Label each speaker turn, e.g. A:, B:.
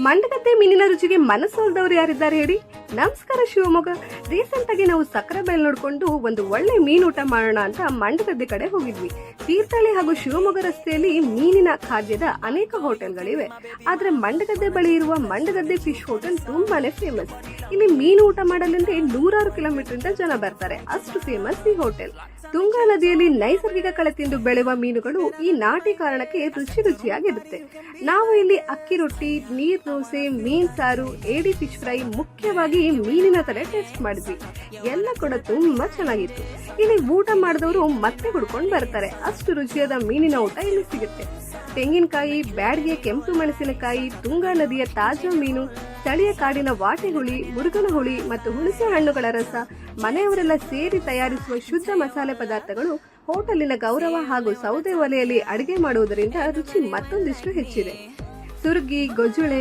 A: ಮಂಡಗದ್ದೆ ಮೀನಿನ ರುಚಿಗೆ ಮನಸೋಲ್ದವ್ರು ಯಾರಿದ್ದಾರೆ ಹೇಳಿ. ನಮಸ್ಕಾರ ಶಿವಮೊಗ್ಗ. ರೀಸೆಂಟ್ ಆಗಿ ನಾವು ಸಕ್ಕರೆ ಬೈಲ್ ನೋಡ್ಕೊಂಡು ಒಂದು ಒಳ್ಳೆ ಮೀನು ಊಟ ಮಾಡೋಣ ಅಂತ ಮಂಡಗದ್ದೆ ಕಡೆ ಹೋಗಿದ್ವಿ. ತೀರ್ಥಹಳ್ಳಿ ಹಾಗೂ ಶಿವಮೊಗ್ಗ ರಸ್ತೆಯಲ್ಲಿ ಮೀನಿನ ಖಾದ್ಯದ ಅನೇಕ ಹೋಟೆಲ್ಗಳಿವೆ. ಆದ್ರೆ ಮಂಡಗದ್ದೆ ಬಳಿ ಇರುವ ಮಂಡಗದ್ದೆ ಫಿಶ್ ಹೋಟೆಲ್ ತುಂಬಾನೇ ಫೇಮಸ್. ಇಲ್ಲಿ ಮೀನು ಊಟ ಮಾಡಲೆಂದೇ 100 ಕಿಲೋಮೀಟರ್ ಇಂದ ಜನ ಬರ್ತಾರೆ, ಅಷ್ಟು ಫೇಮಸ್ ಈ ಹೋಟೆಲ್. ತುಂಗಾ ನದಿಯಲ್ಲಿ ನೈಸರ್ಗಿಕ ಕಳೆ ತಿಂದು ಬೆಳೆಯುವ ಮೀನುಗಳು ಈ ನಾಟಿ ಕಾರಣಕ್ಕೆ ರುಚಿಯಾಗಿರುತ್ತೆ. ನಾವು ಇಲ್ಲಿ ಅಕ್ಕಿ ರೊಟ್ಟಿ, ನೀರ್ ದೋಸೆ, ಮೀನ್ ಸಾರು, ಏಡಿ ಫಿಶ್ ಫ್ರೈ, ಮುಖ್ಯವಾಗಿ ಮೀನಿನ ತಲೆ ಟೇಸ್ಟ್ ಮಾಡಿದ್ವಿ. ಎಲ್ಲ ಕೂಡ ತುಂಬಾ ಚೆನ್ನಾಗಿತ್ತು. ಇಲ್ಲಿ ಊಟ ಮಾಡಿದವರು ಮತ್ತೆ ಹುಡ್ಕೊಂಡು ಬರ್ತಾರೆ, ಅಷ್ಟು ರುಚಿಯಾದ ಮೀನಿನ ಊಟ ಇಲ್ಲಿ ಸಿಗುತ್ತೆ. ತೆಂಗಿನಕಾಯಿ, ಬ್ಯಾಡ್ಗೆ, ಕೆಂಪು ಮೆಣಸಿನಕಾಯಿ, ತುಂಗಾ ನದಿಯ ತಾಜಾ ಮೀನು, ಸ್ಥಳೀಯ ಕಾಡಿನ ವಾಟೆ ಹುಳಿ, ಮುರುಗನ ಹುಳಿ ಮತ್ತು ಹುಣಸೆ ಹಣ್ಣುಗಳ ರಸ, ಮನೆಯವರೆಲ್ಲ ಸೇರಿ ತಯಾರಿಸುವ ಶುದ್ಧ ಮಸಾಲೆ ಪದಾರ್ಥಗಳು ಹೋಟೆಲಿನ ಗೌರವ ಹಾಗೂ ಸೌದೆ ಒಲೆಯಲ್ಲಿ ಅಡಿಗೆ ಮಾಡುವುದರಿಂದ ರುಚಿ ಮತ್ತೊಂದಿಷ್ಟು ಹೆಚ್ಚಿದೆ. ಸುರ್ಗಿ, ಗೊಜುಳೆ,